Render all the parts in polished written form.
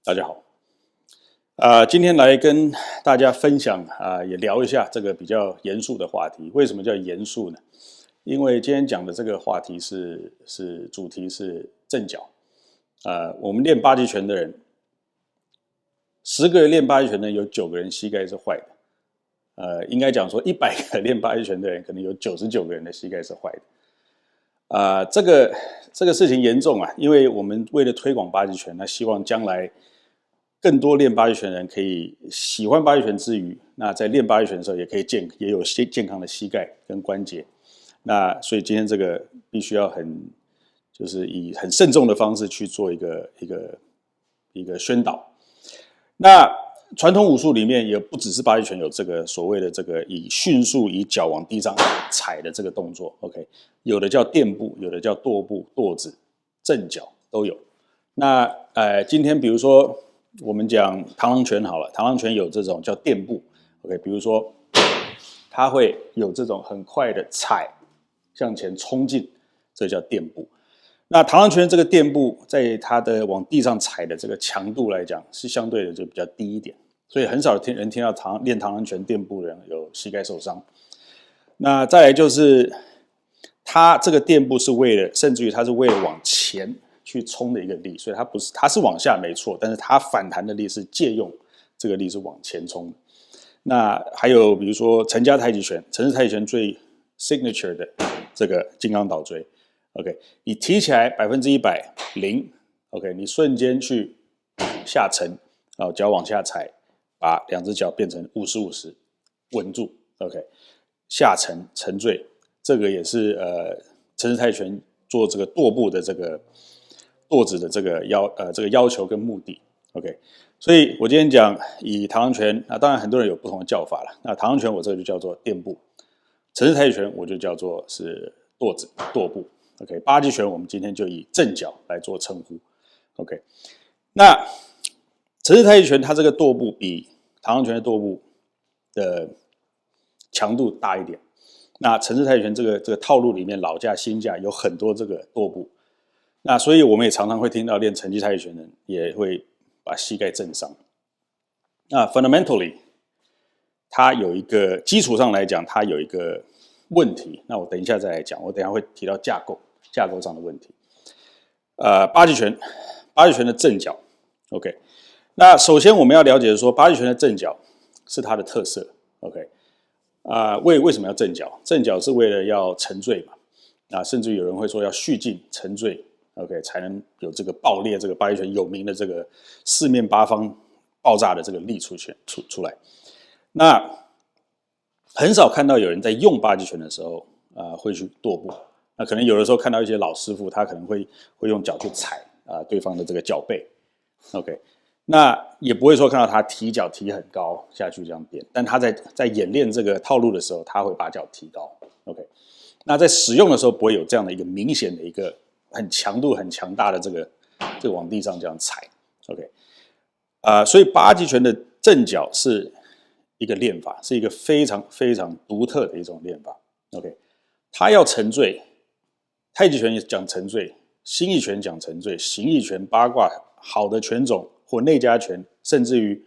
大家好，今天来跟大家分享也聊一下这个比较严肃的话题。为什么叫严肃呢？因为今天讲的这个话题主题是震脚。我们练八极拳的人，10个人练八极拳的人有9个人膝盖是坏的。应该讲说100个练八极拳的人，可能有99个人的膝盖是坏的。这个事情严重啊，因为我们为了推广八极拳，那希望将来更多练八极拳的人可以喜欢八极拳之余，那在练八极拳的时候也有健康的膝盖跟关节。那所以今天这个必须要就是以很慎重的方式去做一个宣导。那传统武术里面也不只是八极拳有这个所谓的这个迅速以脚往地上踩的这个动作 ，OK， 有的叫垫步，有的叫跺步、跺子、震脚都有。那今天比如说我们讲螳螂拳好了，螳螂拳有这种叫垫步 ，OK， 比如说它会有这种很快的踩向前冲进，这叫垫步。那螳螂拳这个垫步，在它的往地上踩的这个强度来讲，是相对的就比较低一点，所以很少人听到练螳螂拳垫步的人有膝盖受伤。那再来就是，它这个垫步是为了，甚至于它是为了往前去冲的一个力，所以它是往下没错，但是它反弹的力是借用这个力是往前冲的。那还有比如说陈家太极拳，陈氏太极拳最 signature 的这个金刚倒锥。OK， 你提起来100%零 ，OK， 你瞬间去下沉，然后脚往下踩，把2只脚变成50-50，稳住 ，OK， 下沉沉坠，这个也是陈氏太极拳做这个跺步的这个跺子的这个要求跟目的 ，OK， 所以我今天讲以螳螂拳，那当然很多人有不同的叫法了，那螳螂拳我这个就叫做垫步，陈氏太极拳我就叫做是跺子跺步。OK， 八极拳我们今天就以震脚来做称呼。OK， 那陈氏太极拳它这个跺步比螳螂拳的跺步的强度大一点。那陈氏太极拳这个套路里面，老架新架有很多这个跺步。那所以我们也常常会听到练陈氏太极拳的人也会把膝盖震伤。那 fundamentally， 它有一个基础上来讲，它有一个问题。那我等一下再来讲，我等一下会提到架构上的问题。八极拳的震脚 ，OK。那首先我们要了解的说，八极拳的震脚是它的特色 ，OK。为什么要震脚？震脚是为了要沉坠嘛，甚至有人会说要蓄劲沉坠 ，OK， 才能有这个爆裂这个八极拳有名的这个四面八方爆炸的这个力出来。那很少看到有人在用八极拳的时候会去跺步。那可能有的时候看到一些老师傅，他可能会用脚去踩对方的这个脚背 ，OK， 那也不会说看到他提脚提很高下去这样变，但他在演练这个套路的时候，他会把脚提高 ，OK， 那在使用的时候不会有这样的一个明显的一个强度很强大的这个往地上这样踩 ，OK， 所以八极拳的震脚是一个练法，是一个非常非常独特的一种练法 ，OK， 它要沉坠。太极拳也讲沉坠，心意拳讲沉坠，形意拳、八卦好的拳种或内家拳，甚至于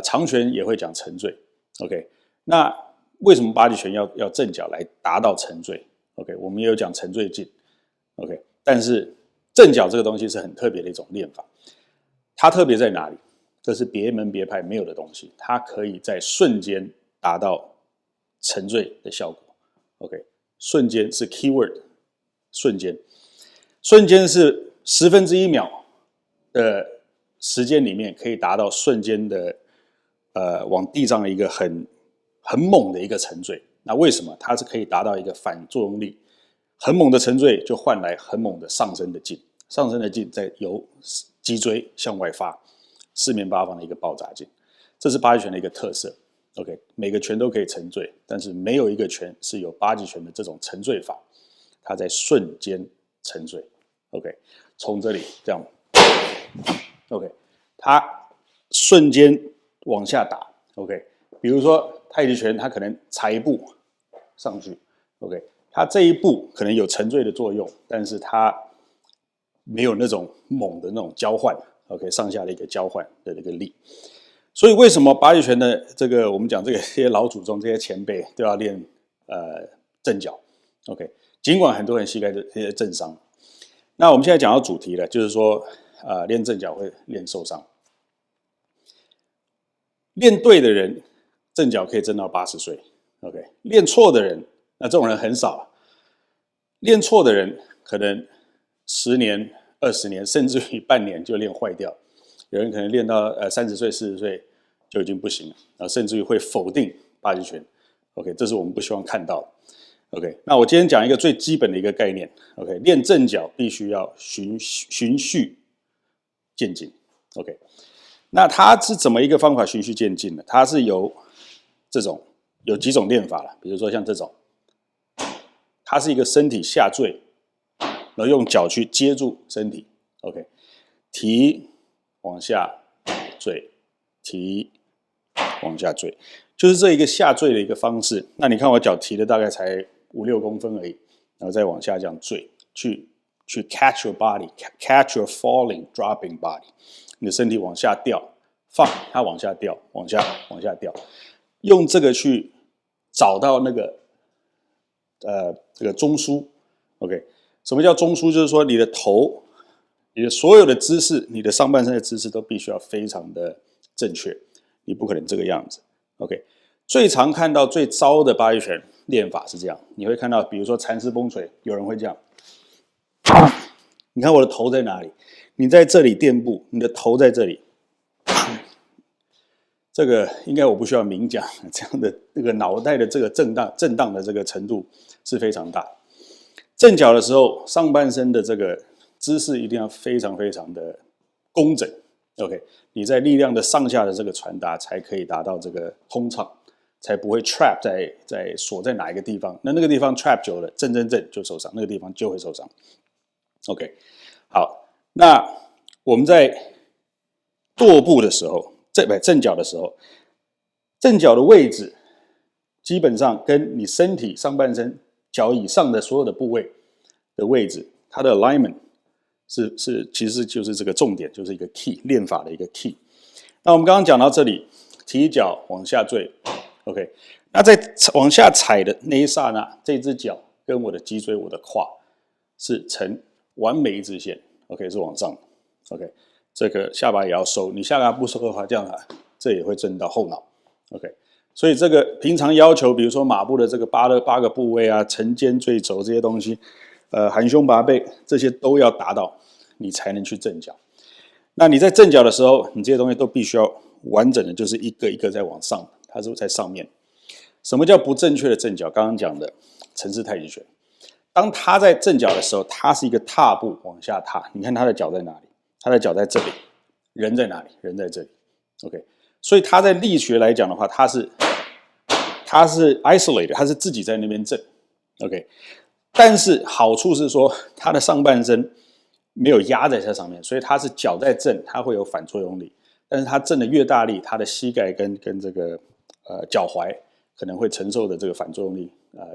长拳也会讲沉坠。OK， 那为什么八极拳要震脚来达到沉坠 ？OK， 我们也有讲沉坠劲 ，OK， 但是震脚这个东西是很特别的一种练法，它特别在哪里？这是别门别派没有的东西，它可以在瞬间达到沉坠的效果。OK， 瞬间是 keyword。瞬间是1/10秒的时间里面可以达到瞬间的往地上的一个很猛的一个沉坠。那为什么它是可以达到一个反作用力？很猛的沉坠就换来很猛的上升的劲，上升的劲再由脊椎向外发，四面八方的一个爆炸劲。这是八极拳的一个特色。OK， 每个拳都可以沉坠，但是没有一个拳是有八极拳的这种沉坠法。它在瞬间沉坠 ，OK， 从这里这样 ，OK， 它瞬间往下打 ，OK， 比如说太极拳，它可能踩一步上去 ，OK， 它这一步可能有沉坠的作用，但是它没有那种猛的那种交换 OK 上下的一个交换的这个力。所以为什么八极拳的这个我们讲这些老祖宗这些前辈都要练正脚 OK， 尽管很多人膝盖的这些正伤。那我们现在讲到主题了，就是说练正脚会练受伤。练对的人正脚可以正到80岁 OK， 练错的人那这种人很少，练错的人可能10年20年甚至于半年就练坏掉，有人可能练到30岁40岁就已经不行了，甚至于会否定八极拳 OK， 这是我们不希望看到的。OK， 那我今天讲一个最基本的一个概念 OK， 练正脚必须要循序渐进 OK， 那它是怎么一个方法循序渐进的？它是有几种练法了，比如说像这种，它是一个身体下坠，然后用脚去接住身体 OK， 提往下坠，提往下坠，就是这一个下坠的一个方式。那你看我脚提的大概才5、6公分而已，然后再往下这样坠，去 catch your body， catch your falling dropping body， 你的身体往下掉，放它往下掉，往下掉，用这个去找到那个这个中枢 OK。什么叫中枢？就是说你的头，你的所有的姿势，你的上半身的姿势都必须要非常的正确，你不可能这个样子 OK。最常看到最糟的八极拳练法是这样，你会看到比如说蚕丝崩锤，有人会这样，你看我的头在哪里？你在这里垫步，你的头在这里，这个应该我不需要明讲，这样的这个脑袋的这个震荡的这个程度是非常大。正脚的时候，上半身的这个姿势一定要非常非常的工整 OK， 你在力量的上下的这个传达才可以达到这个通畅，才不会 trap 在锁在哪一个地方，那个地方 trap 久了，震就受伤，那个地方就会受伤 OK。 好，那我们在跺步的时候，正脚的时候，正脚的位置基本上跟你身体上半身脚以上的所有的部位的位置，它的 alignment 其实就是这个重点，就是一个 key 练法的一个 key。那我们刚刚讲到这里，提脚往下坠 OK， 那在往下踩的那一刹那，这只脚跟我的脊椎、我的胯是成完美一直线 OK， 是往上 OK， 这个下巴也要收，你下巴不收的话，这样这也会震到后脑 OK。所以这个平常要求，比如说马步的这个八个部位啊，沉肩坠肘这些东西，含胸拔背这些都要达到，你才能去正脚。那你在正脚的时候，你这些东西都必须要完整的，就是一个一个在往上，它是在上面。什么叫不正确的正脚？刚刚讲的城市太极拳，当他在正脚的时候，他是一个踏步往下踏，你看他的脚在哪里？他的脚在这里，人在哪里？人在这里 OK。所以他在力学来讲的话，他是 isolated， 他是自己在那边震 OK。 但是好处是说他的上半身没有压在它上面，所以他是脚在震，他会有反作用力，但是他震的越大力，他的膝盖跟这个脚踝可能会承受的这个反作用力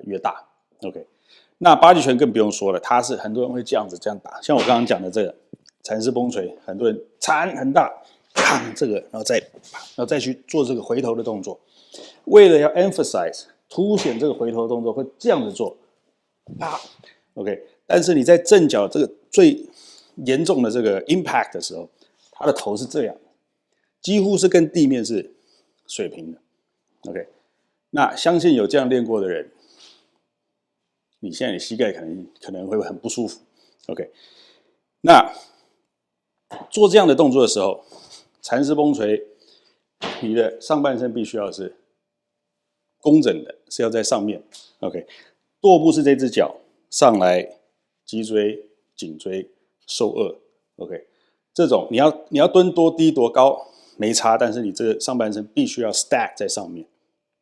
越大 OK。 那八极拳更不用说了，他是很多人会这样打，像我刚刚讲的这个蚕丝崩锤，很多人缠很大，这个然后再去做这个回头的动作，为了要 emphasize 凸显这个回头的动作，会这样子做OK。 但是你在正脚这个最严重的这个 impact 的时候，他的头是这样，几乎是跟地面是水平的 OK。 那相信有这样练过的人，你现在你膝盖可能会很不舒服 OK。 那做这样的动作的时候，蚕丝崩锤，你的上半身必须要是工整的，是要在上面 OK。 跺步是这只脚上来，脊椎、颈椎受扼 OK。 这种你要蹲多低多高没差，但是你这个上半身必须要 stack 在上面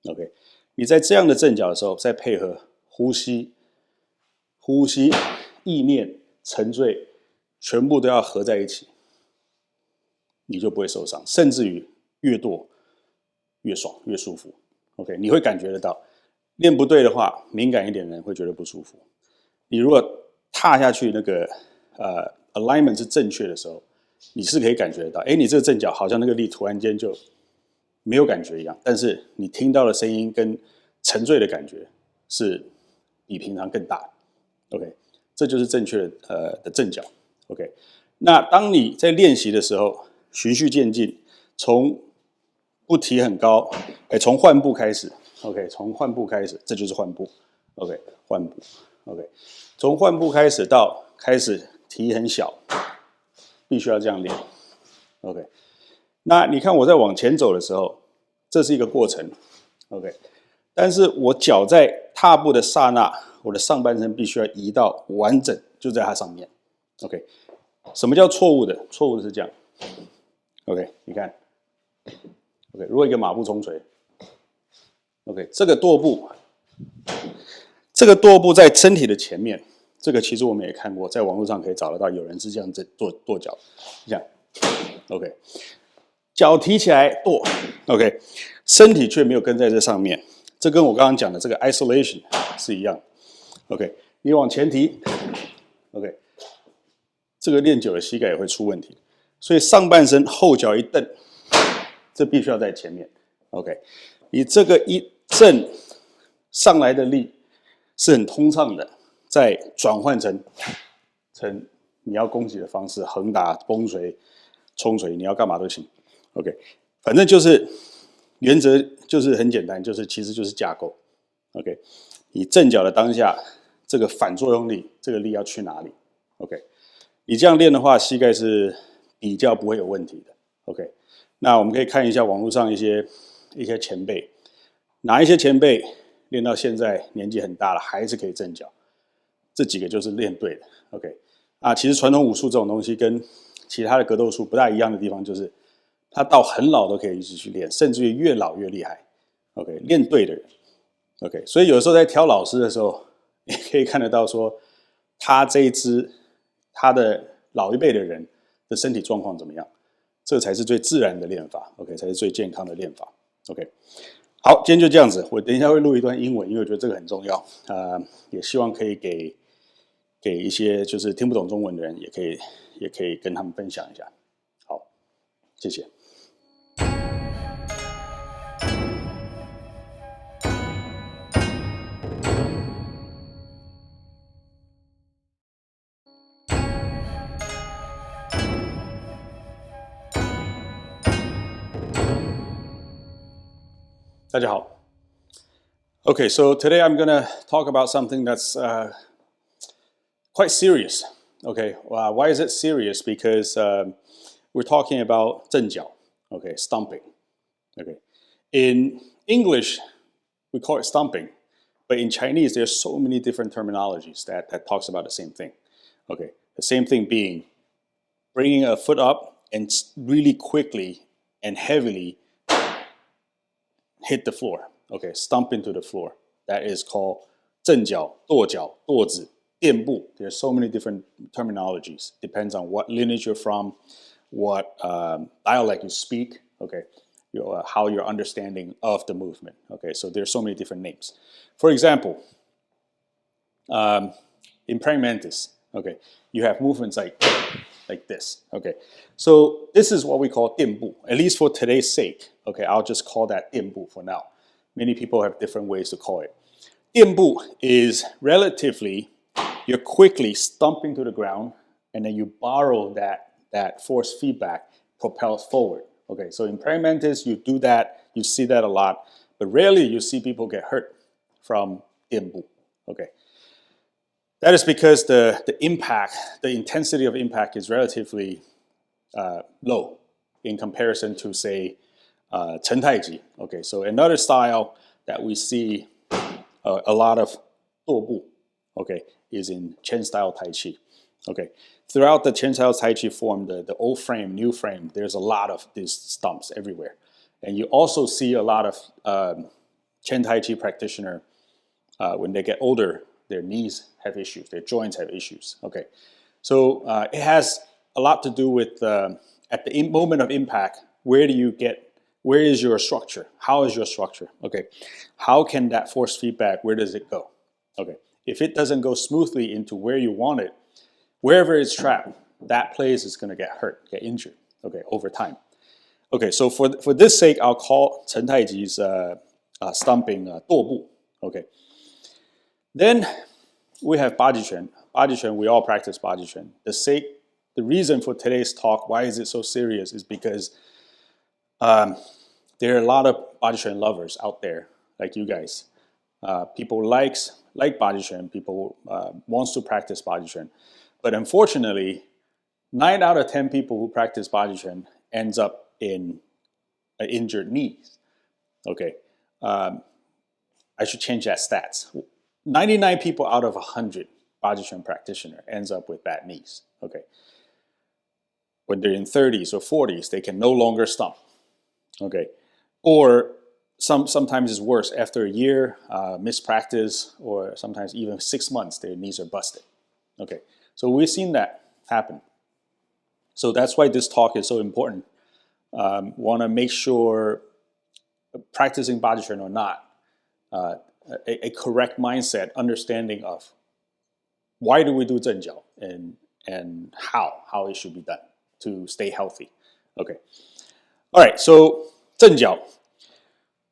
OK。 你在这样的正脚的时候，再配合呼吸、意念、沉醉，全部都要合在一起，你就不会受伤，甚至于越跺越爽越舒服 OK。 你会感觉得到，练不对的话，敏感一点的人会觉得不舒服。你如果踏下去那个alignment 是正确的时候，你是可以感觉得到，哎，你这个震脚好像那个力突然间就没有感觉一样，但是你听到的声音跟沉醉的感觉是比平常更大的。OK， 这就是正确的震脚。OK， 那当你在练习的时候，循序渐进，从不提很高，从换步开始。OK， 从换步开始，这就是换步。OK， 换步。OK， 从换步开始到开始提很小，必须要这样练。OK， 那你看我在往前走的时候，这是一个过程。OK， 但是我脚在踏步的刹那，我的上半身必须要移到完整，就在它上面。OK， 什么叫错误的？错误的是这样。OK， 你看。OK， 如果一个马步冲锤 ，OK， 这个跺步在身体的前面，这个其实我们也看过，在网络上可以找得到，有人是这样子跺脚，这样 ，OK， 脚提起来跺 ，OK， 身体却没有跟在这上面，这跟我刚刚讲的这个 isolation 是一样 ，OK， 你往前提 ，OK， 这个练久了膝盖也会出问题，所以上半身后脚一蹬。这必须要在前面 ，OK， 你这个一震上来的力是很通畅的，再转换成你要攻击的方式，横打、崩锤、冲锤，你要干嘛都行 ，OK， 反正就是原则就是很简单，其实就是架构 ，OK， 你震脚的当下，这个反作用力，这个力要去哪里 ？OK， 你这样练的话，膝盖是比较不会有问题的 ，OK。那我们可以看一下网络上一些前辈，哪一些前辈练到现在年纪很大了，还是可以震脚，这几个就是练对的。OK， 其实传统武术这种东西跟其他的格斗术不大一样的地方，就是他到很老都可以一直去练，甚至于越老越厉害。OK， 练对的人 ，OK， 所以有时候在挑老师的时候，你可以看得到说，他的老一辈的人的身体状况怎么样。这才是最自然的练法 ，OK， 才是最健康的练法 ，OK。好，今天就这样子。我等一下会录一段英文，因为我觉得这个很重要。也希望可以给一些就是听不懂中文的人，也可以跟他们分享一下。好，谢谢。大家好。Okay, so today I'm going to talk about something that's quite serious. Okay, why is it serious? Because we're talking about 震脚, okay, stomping. Okay, in English we call it stomping, but in Chinese there's so many different terminologies that talks about the same thing. Okay, the same thing being bringing a foot up and really quickly and heavily hit the floor. Okay, stomp into the floor. That is called 震脚、跺脚、跺子、垫步. There's so many different terminologies. Depends on what lineage you're from, what dialect you speak. Okay, how your understanding of the movement. Okay, so there's so many different names. For example, in praying mantis, okay, you have movements like this. Okay, so this is what we call 垫步. At least for today's sake. Okay, I'll just call that 垫步 for now. Many people have different ways to call it. 垫步 is relatively, you're quickly stomping to the ground and then you borrow that force feedback, propels forward. Okay, so in praying mantis, you do that, you see that a lot, but rarely you see people get hurt from 垫步. Okay. That is because the impact, the intensity of impact is relatively low in comparison to, say, 陈太极. Okay, so another style that we see a lot of 跺步, okay, is in Chen style Tai Chi. Okay, throughout the Chen style Tai Chi form, the old frame, new frame, there's a lot of these stumps everywhere. And you also see a lot of Chen Tai Chi practitioner, when they get older, their knees have issues, their joints have issues. Okay, so it has a lot to do with at the moment of impact, where is your structure? How is your structure? Okay, how can that force feedback, where does it go? Okay, if it doesn't go smoothly into where you want it, wherever it's trapped, that place is going to get hurt, get injured, okay, over time. Okay, so for this sake, I'll call 陈太极's stomping 跺步, okay. Then we have Bajiquan. Bajiquan, we all practice Bajiquan. The reason for today's talk, why is it so serious, is because there are a lot of Bajiquan lovers out there, like you guys. People like Bajiquan, people wants to practice Bajiquan. But unfortunately, 9 out of 10 people who practice Bajiquan ends up in injured knees. Okay, I should change that stats. 99 people out of 100 Bajiquan practitioner ends up with bad knees. Okay, when they're in 30s or 40s, they can no longer stomp. Okay, or sometimes it's worse. After a year, mispractice, or sometimes even 6 months, their knees are busted. Okay, so we've seen that happen. So that's why this talk is so important. Want to make sure, practicing Bajiquan or not, a correct mindset, understanding of why do we do ZhènJiǎo and how it should be done to stay healthy. Okay. All right, so 正脚,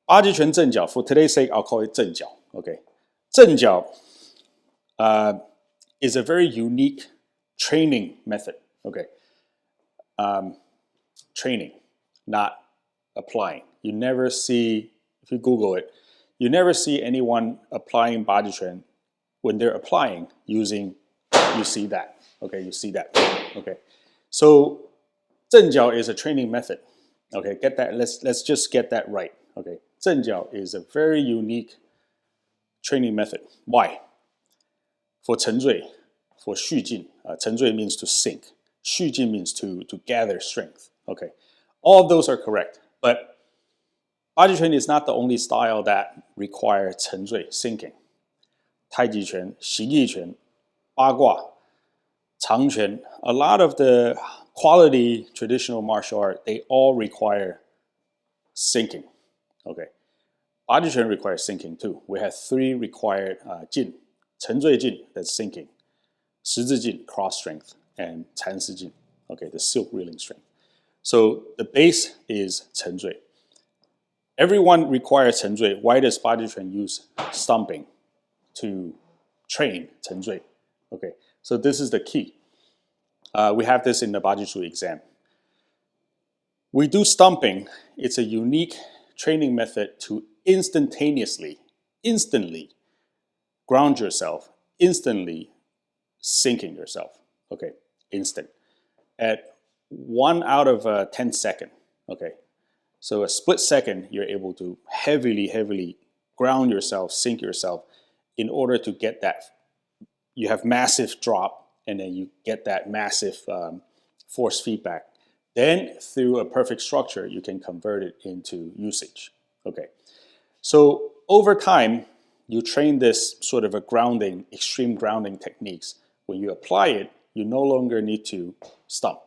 Bajiquan 正脚. For today's sake, I'll call it 正脚. Okay, 正脚is a very unique training method. Okay, training, not applying. You never see, if you Google it, you never see anyone applying Bajiquan. When they're applying using, you see that. Okay, you see that. Okay, so 正脚 is a training method. Okay, get that. Let's just get that right. Okay, 正脚 is a very unique training method. Why? For 沉醉, for 蓄劲. 沉醉 means to sink. 蓄劲 means to gather strength. Okay, all of those are correct. But Bajiquan is not the only style that requires 沉醉, sinking. 太极拳, 形意拳, 八卦, 长拳, a lot of the quality traditional martial art, they all require sinking. Okay, Bajiquan requires sinking too. We have 3 required 劲, 沉醉劲, that's sinking, 十字劲, cross strength, and 蚕丝劲, okay, the silk reeling strength. So the base is 沉醉. Everyone requires 沉醉. Why does Bajiquan use stomping to train 沉醉? Okay, so this is the key. We have this in the Bajiquan exam. We do stomping. It's a unique training method to instantly ground yourself, instantly sinking yourself. Okay, instant. At 1 out of 10 seconds. Okay, so a split second, you're able to heavily ground yourself, sink yourself, in order to get that. You have massive drop, and then you get that massive force feedback. Then through a perfect structure, you can convert it into usage. Okay, so over time, you train this sort of a grounding, extreme grounding techniques. When you apply it, you no longer need to stomp.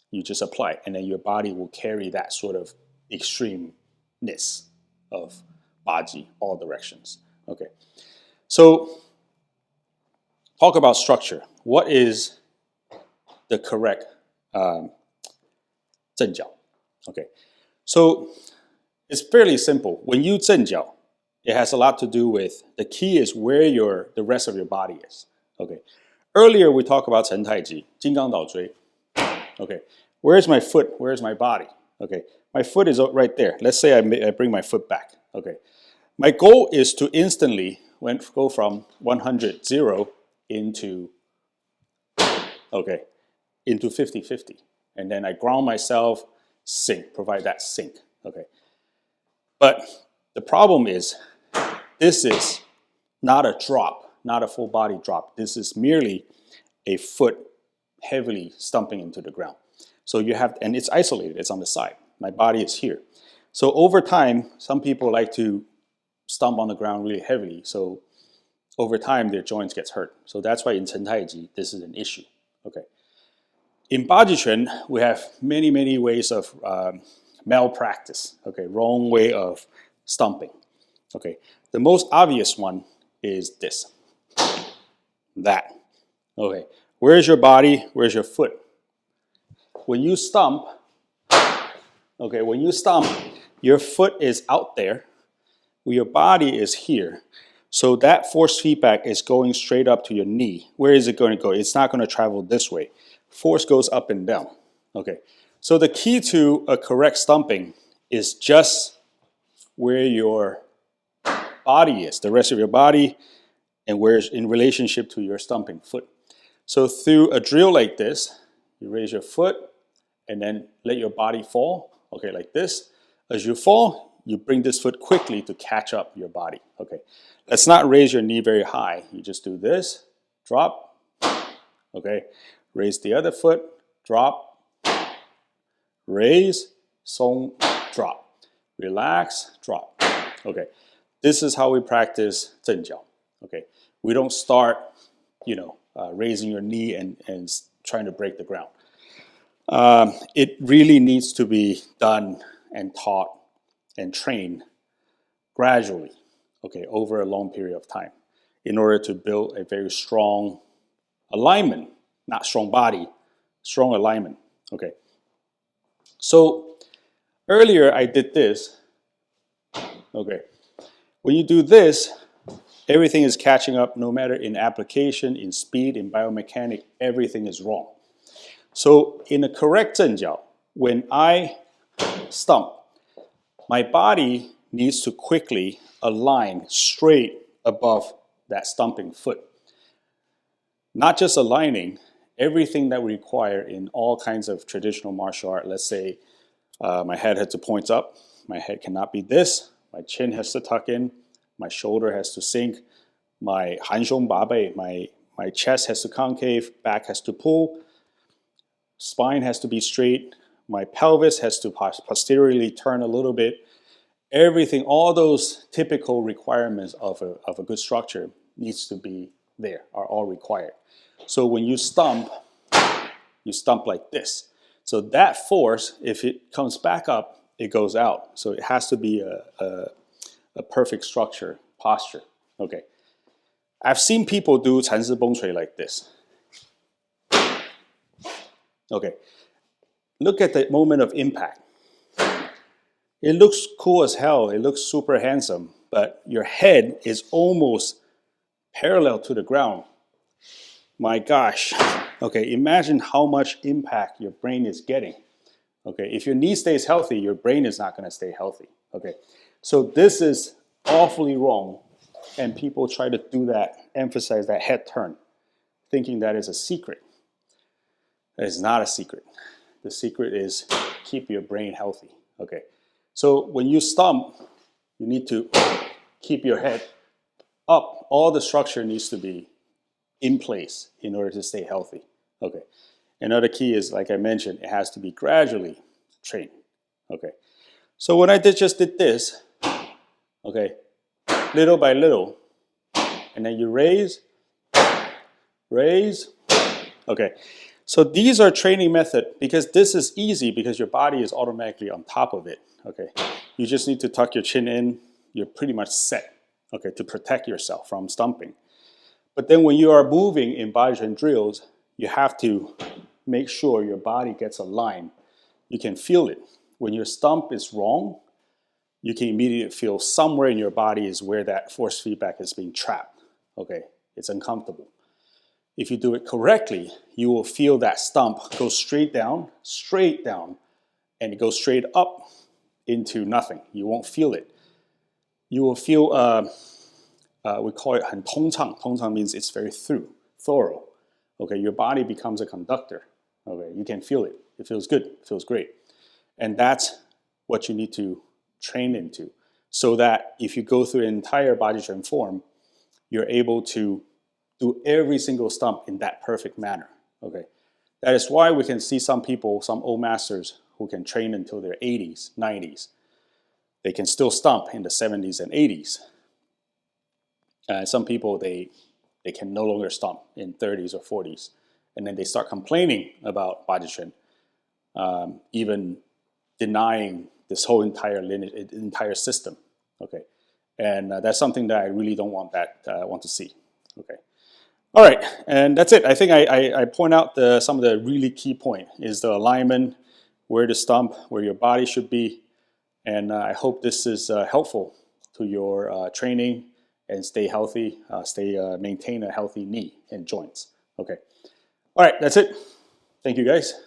You just apply it, and then your body will carry that sort of extremeness of Baji all directions. Okay, so talk about structure. What is the correct 正脚? Okay, so it's fairly simple. When you 正脚, it has a lot to do with, the key is where the rest of your body is. Okay, earlier we talked about 陈太极, 金刚倒锥. Okay, where's my foot? Where's my body? Okay, my foot is right there. Let's say I bring my foot back. Okay, my goal is to instantly go from 100, 0 into 50-50. And then I ground myself, sink, provide that sink. Okay, but the problem is, this is not a drop, not a full body drop. This is merely a foot heavily stumping into the ground. So you have, and it's isolated, it's on the side. My body is here. So over time, some people like to stomp on the ground really heavily. So over time, their joints gets hurt. So that's why in 陈太极, this is an issue. Okay. In Bajiquan, we have many ways of malpractice. Okay, wrong way of stomping. Okay, the most obvious one is this. That. Okay, where's your body? Where's your foot? when you stomp, okay, when you stomp, your foot is out there, your body is here. So that force feedback is going straight up to your knee. Where is it going to go? It's not going to travel this way. Force goes up and down. Okay, so the key to a correct stomping is just where your body is, the rest of your body, and where it's in relationship to your stomping foot. So through a drill like this, you raise your foot and then let your body fall, okay, like this. As you fall, you bring this foot quickly to catch up your body, okay. Let's not raise your knee very high. You just do this, drop, okay. Raise the other foot, drop, raise, song, drop, relax, drop, okay. This is how we practice 正脚, okay. We don't start, raising your knee and trying to break the ground. It really needs to be done and taught and trained gradually, okay, over a long period of time in order to build a very strong alignment, not strong body, strong alignment, okay. So earlier I did this, okay. When you do this, everything is catching up, no matter in application, in speed, in biomechanics, everything is wrong. So in a correct 正脚, when I stomp, my body needs to quickly align straight above that stomping foot. Not just aligning, everything that we require in all kinds of traditional martial art. Let's say my head has to point up, my head cannot be this, my chin has to tuck in, my shoulder has to sink, my 含胸拔背, my chest has to concave, back has to pull, spine has to be straight, my pelvis has to posteriorly turn a little bit. Everything, all those typical requirements of a good structure needs to be there, are all required. So when you stomp like this. So that force, if it comes back up, it goes out. So it has to be a perfect structure, posture. Okay. I've seen people do 禅师崩锤 like this. Okay. Look at the moment of impact. It looks cool as hell. It looks super handsome, but your head is almost parallel to the ground. My gosh. Okay, imagine how much impact your brain is getting. Okay, if your knee stays healthy, your brain is not going to stay healthy. Okay, so this is awfully wrong, and people try to do that, emphasize that head turn, thinking that is a secret. That is not a secret. The secret is keep your brain healthy. Okay, so when you stomp, you need to keep your head up. All the structure needs to be in place in order to stay healthy. Okay. Another key is, like I mentioned, it has to be gradually trained. Okay. So when I just did this, okay, little by little, and then you raise, okay. So these are training method because this is easy because your body is automatically on top of it. Okay. You just need to tuck your chin in. You're pretty much set, okay, to protect yourself from stomping. But then when you are moving in Bajiquan drills, you have to make sure your body gets aligned. You can feel it. When your stomp is wrong, you can immediately feel somewhere in your body is where that force feedback is being trapped. Okay, it's uncomfortable. If you do it correctly, you will feel that stomp go straight down, and it goes straight up into nothing. You won't feel it. You will feel, we call it 很通畅. 通畅 means it's very thorough. Okay, your body becomes a conductor. Okay, you can feel it. It feels good. It feels great. And that's what you need to train into, so that if you go through an entire Bajiquan form, you're able to do every single stomp in that perfect manner. Okay, that is why we can see some people, some old masters who can train until their 80s, 90s. They can still stomp in the 70s and 80s. Some people, they can no longer stomp in 30s or 40s. And then they start complaining about Bajiquan, even denying this whole entire system. Okay, and that's something that I really don't want to see. Okay, All right, and that's it. I think I point out some of the really key point is the alignment, where to stomp, where your body should be, and I hope this is helpful to your training and stay healthy, maintain a healthy knee and joints. Okay, all right, that's it. Thank you guys.